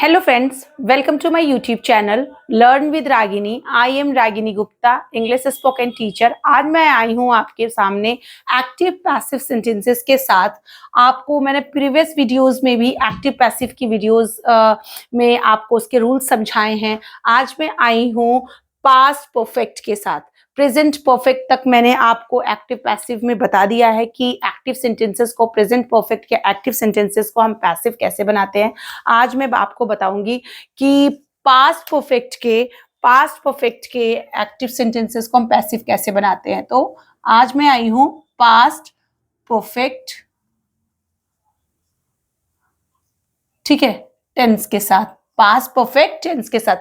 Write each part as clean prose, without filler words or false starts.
Hello friends, welcome to my YouTube channel Learn with Ragini. I am Ragini Gupta, English spoken teacher. आज मैं आई हूँ आपके सामने active passive sentences के साथ। आपको मैंने प्रीवियस वीडियोस में भी एक्टिव पैसिव की वीडियोस में आपको उसके रूल्स समझाए हैं। आज मैं आई हूँ पास्ट परफेक्ट के साथ। प्रेजेंट परफेक्ट तक मैंने आपको एक्टिव पैसिव में बता दिया है कि एक्टिव सेंटेंसेस को प्रेजेंट परफेक्ट के एक्टिव सेंटेंसेस को हम पैसिव कैसे बनाते हैं। आज मैं आपको बताऊंगी कि पास्ट परफेक्ट के एक्टिव सेंटेंसेस को हम पैसिव कैसे बनाते हैं। तो आज मैं आई हूं पास्ट परफेक्ट, ठीक है, टेंस के साथ। पास्ट परफेक्ट टेंस के साथ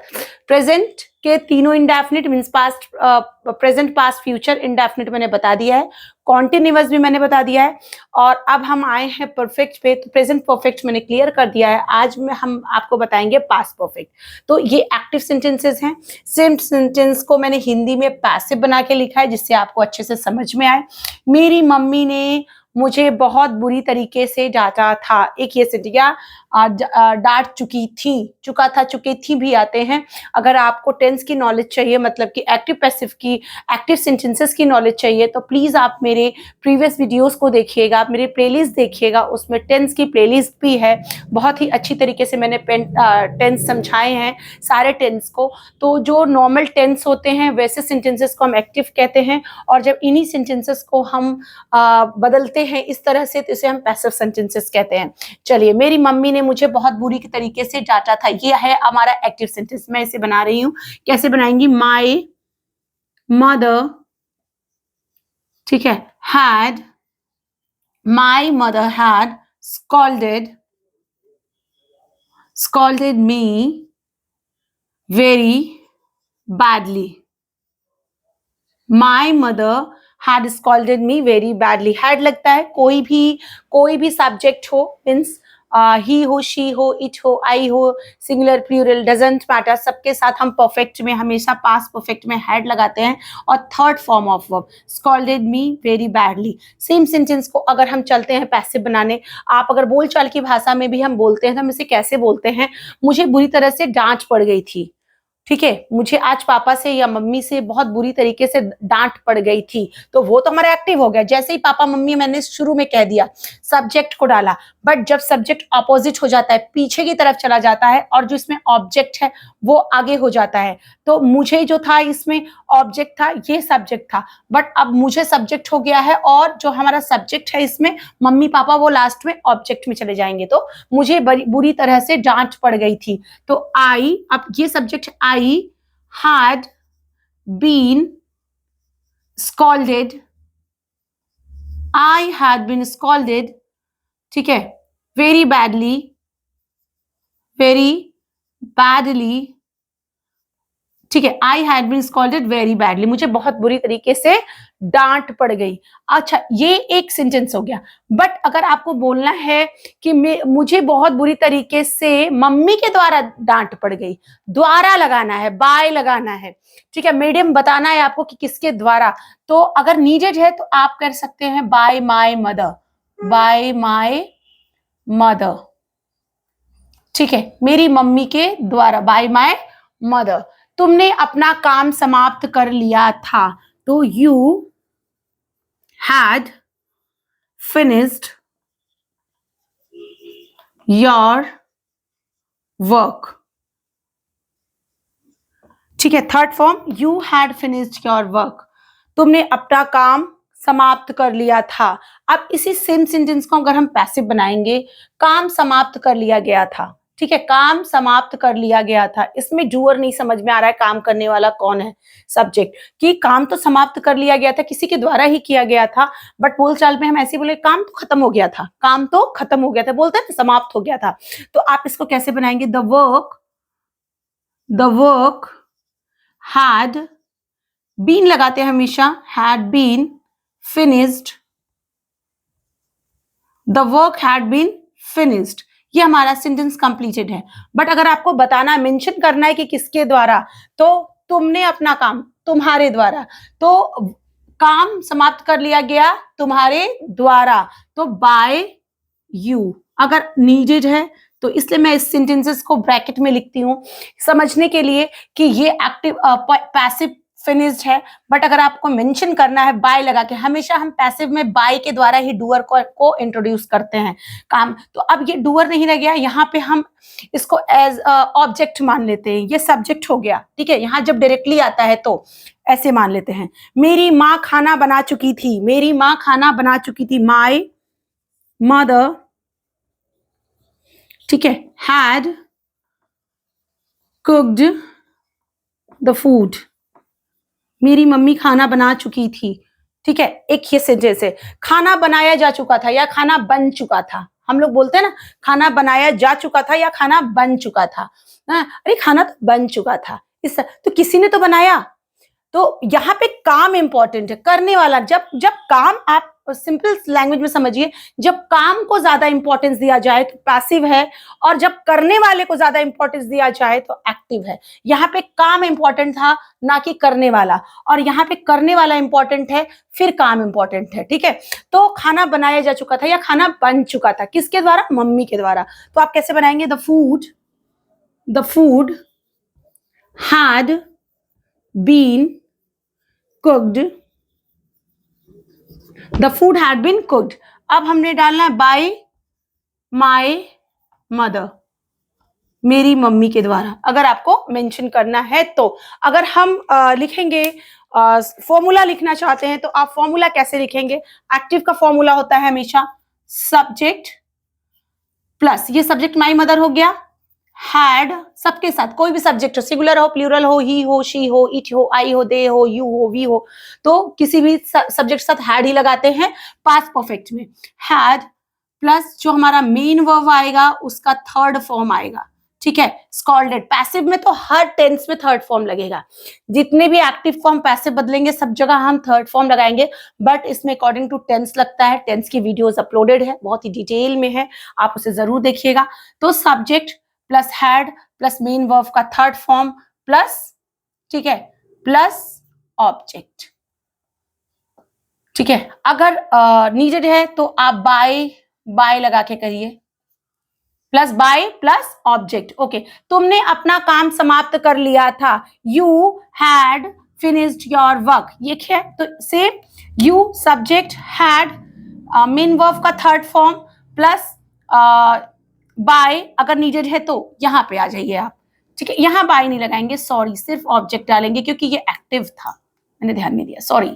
प्रेजेंट के तीनों indefinite means past, present, past, future indefinite मैंने बता दिया है। कॉन्टिन्यूअस भी मैंने बता दिया है। और अब हम आए हैं परफेक्ट पे, तो प्रेजेंट परफेक्ट मैंने क्लियर कर दिया है। आज में हम आपको बताएंगे पास्ट परफेक्ट। तो ये एक्टिव सेंटेंसेस हैं। सेम सेंटेंस को मैंने हिंदी में पैसिव बना के लिखा है जिससे आपको अच्छे से समझ में आए। मेरी मम्मी ने मुझे बहुत बुरी तरीके से डांटा था। एक ये सेंटेंस, या डांट चुकी थी, चुका था, चुकी थी भी आते हैं। अगर आपको टेंस की नॉलेज चाहिए, मतलब कि एक्टिव पैसिव की, एक्टिव सेंटेंसेस की नॉलेज चाहिए, तो प्लीज आप मेरे प्रीवियस वीडियोस को देखिएगा, आप मेरे प्लेलिस्ट देखिएगा। उसमें टेंस की प्लेलिस्ट भी है। बहुत ही अच्छी तरीके से मैंने टेंस समझाए हैं, सारे टेंस को। तो जो नॉर्मल टेंस होते हैं वैसे सेंटेंसेस को हम एक्टिव कहते हैं, और जब इन्हीं सेंटेंसेस को हम बदलते हैं इस तरह से, तो इसे हम पैसिव सेंटेंसेस कहते हैं। चलिए, मेरी मम्मी ने मुझे बहुत बुरी तरीके से डांटा था, ये है हमारा एक्टिव सेंटेंस। मैं इसे बना रही हूं, कैसे बनाएंगी? माय मदर, ठीक है, had, my mother had scolded me very badly. My mother had scolded me very badly. Had लगता है कोई भी सब्जेक्ट हो, मीन्स ही हो, शी हो, इट हो, आई हो, सिंगुलर, प्लूरल, डजंट मैटर, सबके साथ हम परफेक्ट में हमेशा पास्ट परफेक्ट में हैड लगाते हैं। और third form of verb scolded me very badly. Same sentence को अगर हम चलते हैं पैसिव बनाने, आप अगर बोलचाल की भाषा में भी हम बोलते हैं तो हम इसे कैसे बोलते हैं? मुझे बुरी तरह से डांट पड़ गई थी, ठीक है, मुझे आज पापा से या मम्मी से बहुत बुरी तरीके से डांट पड़ गई थी। तो वो तो हमारा एक्टिव हो गया। जैसे ही पापा मम्मी मैंने शुरू में कह दिया, सब्जेक्ट को डाला। बट जब सब्जेक्ट अपोजिट हो जाता है, पीछे की तरफ चला जाता है, और जो इसमें ऑब्जेक्ट है वो आगे हो जाता है, तो मुझे जो था इसमें ऑब्जेक्ट था, ये सब्जेक्ट था। बट अब मुझे सब्जेक्ट हो गया है, और जो हमारा सब्जेक्ट है इसमें मम्मी पापा, वो लास्ट में ऑब्जेक्ट में चले जाएंगे। तो मुझे बुरी तरह से डांट पड़ गई थी। तो आई, अब ये subject I had been scalded, I had been scalded, ठीक है, very badly, ठीक है, I had been scolded very badly, मुझे बहुत बुरी तरीके से डांट पड़ गई। अच्छा, ये एक सेंटेंस हो गया। बट अगर आपको बोलना है कि मुझे बहुत बुरी तरीके से मम्मी के द्वारा डांट पड़ गई, द्वारा लगाना है, बाय लगाना है, ठीक है, मीडियम बताना है आपको कि किसके द्वारा। तो अगर नीडेड है तो आप कर सकते हैं बाय माय मदर, ठीक है, मेरी मम्मी के द्वारा, बाय माय मदर। तुमने अपना काम समाप्त कर लिया था, तो you had finished your work, ठीक है, third form, you had finished your work, तुमने अपना काम समाप्त कर लिया था। अब इसी सेम सेंटेंस को अगर हम पैसिव बनाएंगे, काम समाप्त कर लिया गया था, ठीक है, काम समाप्त कर लिया गया था। इसमें डूअर नहीं समझ में आ रहा है, काम करने वाला कौन है? सब्जेक्ट। कि काम तो समाप्त कर लिया गया था, किसी के द्वारा ही किया गया था। बट बोलचाल में हम ऐसे बोले, काम तो खत्म हो गया था, काम तो खत्म हो गया था, बोलते हैं समाप्त हो गया था। तो आप इसको कैसे बनाएंगे? द वर्क हैड बीन लगाते हैं हमेशा, had been finished, the work had been finished, ये हमारा सेंटेंस कंप्लीटेड है। बट अगर आपको बताना, मेंशन करना है कि किसके द्वारा, तो तुमने अपना काम, तुम्हारे द्वारा, तो काम समाप्त कर लिया गया तुम्हारे द्वारा, तो बाय यू। अगर नीडेड है तो इसलिए मैं इस सेंटेंसेस को ब्रैकेट में लिखती हूँ समझने के लिए कि ये एक्टिव पैसिव फिनिश्ड है। बट अगर आपको मेंशन करना है बाय लगा के, हमेशा हम पैसिव में बाय के द्वारा ही डूअर को इंट्रोड्यूस करते हैं काम। तो अब ये डूअर नहीं रह गया, यहाँ पे हम इसको एज ऑब्जेक्ट मान लेते हैं, ये सब्जेक्ट हो गया। ठीक है, यहाँ जब डायरेक्टली आता है तो ऐसे मान लेते हैं, मेरी माँ खाना बना चुकी थी, मेरी माँ खाना बना चुकी थी, माई मदर, ठीक है, हैड कुक्ड द फूड, मेरी मम्मी खाना बना चुकी थी। ठीक है, एक ये सेंटेंस है, खाना बनाया जा चुका था या खाना बन चुका था। हम लोग बोलते हैं ना, खाना बनाया जा चुका था या खाना बन चुका था। अरे खाना तो बन चुका था, इस तो किसी ने तो बनाया। तो यहाँ पे काम इंपॉर्टेंट है, करने वाला। जब काम, आप सिंपल लैंग्वेज में समझिए, जब काम को ज्यादा इंपॉर्टेंस दिया जाए तो पैसिव है, और जब करने वाले को ज्यादा इंपॉर्टेंस दिया जाए तो एक्टिव है। यहाँ पे काम इंपॉर्टेंट था ना कि करने वाला, और यहाँ पे करने वाला इंपॉर्टेंट है फिर काम इंपॉर्टेंट है। ठीक है, तो खाना बनाया जा चुका था या खाना बन चुका था, किसके द्वारा? मम्मी के द्वारा। तो आप कैसे बनाएंगे? The food had been cooked, the food had been cooked। अब हमने डालना है by my mother, मेरी मम्मी के द्वारा, अगर आपको मेंशन करना है तो। अगर हम लिखेंगे, फॉर्मूला लिखना चाहते हैं तो आप फॉर्मूला कैसे लिखेंगे? एक्टिव का फॉर्मूला होता है हमेशा सब्जेक्ट प्लस, ये सब्जेक्ट माई मदर हो गया, हैड, सबके साथ कोई भी सब्जेक्ट हो, सिंगुलर हो, प्लूरल हो, ही हो, शी हो, इट हो, आई हो, दे हो, यू हो, वी हो, तो किसी भी सब्जेक्ट के साथ हैड ही लगाते हैं पास्ट परफेक्ट में। हैड प्लस जो हमारा मेन वर्ब आएगा उसका थर्ड फॉर्म आएगा। ठीक है, स्कॉल्डेड। पैसिव में तो हर टेंस में थर्ड फॉर्म लगेगा, जितने भी एक्टिव फॉर्म पैसिव बदलेंगे सब जगह हम थर्ड फॉर्म लगाएंगे, बट इसमें अकॉर्डिंग टू टेंस लगता है। टेंस की वीडियोस अपलोडेड है, बहुत ही डिटेल में है, आप उसे जरूर देखिएगा। तो subject plus had plus main verb का थर्ड फॉर्म प्लस, ठीक है, प्लस ऑब्जेक्ट। ठीक है, अगर नीडेड है तो आप बाय लगा के करिए, plus by plus object. Okay, तुमने अपना काम समाप्त कर लिया था, you had finished your work. ये क्या है? तो same, you subject, had main verb का थर्ड फॉर्म प्लस बाय, अगर नीडेड है तो यहां पे आ जाइए आप। ठीक है, यहां बाय नहीं लगाएंगे, सॉरी, सिर्फ ऑब्जेक्ट डालेंगे क्योंकि ये एक्टिव था, मैंने ध्यान नहीं दिया, सॉरी।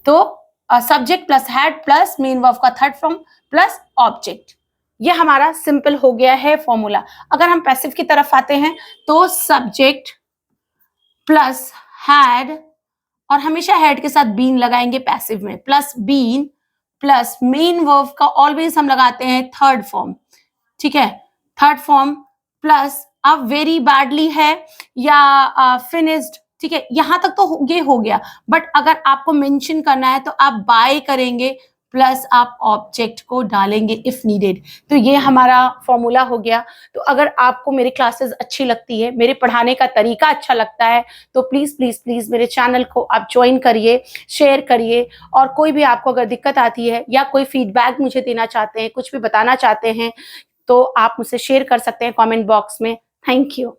तो subject plus had plus main verb का थर्ड फॉर्म प्लस ऑब्जेक्ट, ये हमारा सिंपल हो गया है फॉर्मूला। अगर हम पैसिव की तरफ आते हैं तो सब्जेक्ट प्लस हैड, और हमेशा हैड के साथ बीन लगाएंगे पैसिव में, plus been plus main verb का ऑलवेज हम लगाते हैं थर्ड फॉर्म। ठीक है, थर्ड फॉर्म प्लस, अब वेरी बैडली है या फिनिश्ड। ठीक है, यहां तक तो ये हो गया, बट अगर आपको मेंशन करना है तो आप बाय करेंगे प्लस आप ऑब्जेक्ट को डालेंगे इफ नीडेड। तो ये हमारा फॉर्मूला हो गया। तो अगर आपको मेरी क्लासेस अच्छी लगती है, मेरे पढ़ाने का तरीका अच्छा लगता है, तो प्लीज प्लीज प्लीज मेरे चैनल को आप ज्वाइन करिए, शेयर करिए, और कोई भी आपको अगर दिक्कत आती है या कोई फीडबैक मुझे देना चाहते हैं, कुछ भी बताना चाहते हैं, तो आप मुझसे शेयर कर सकते हैं कमेंट बॉक्स में। Thank you.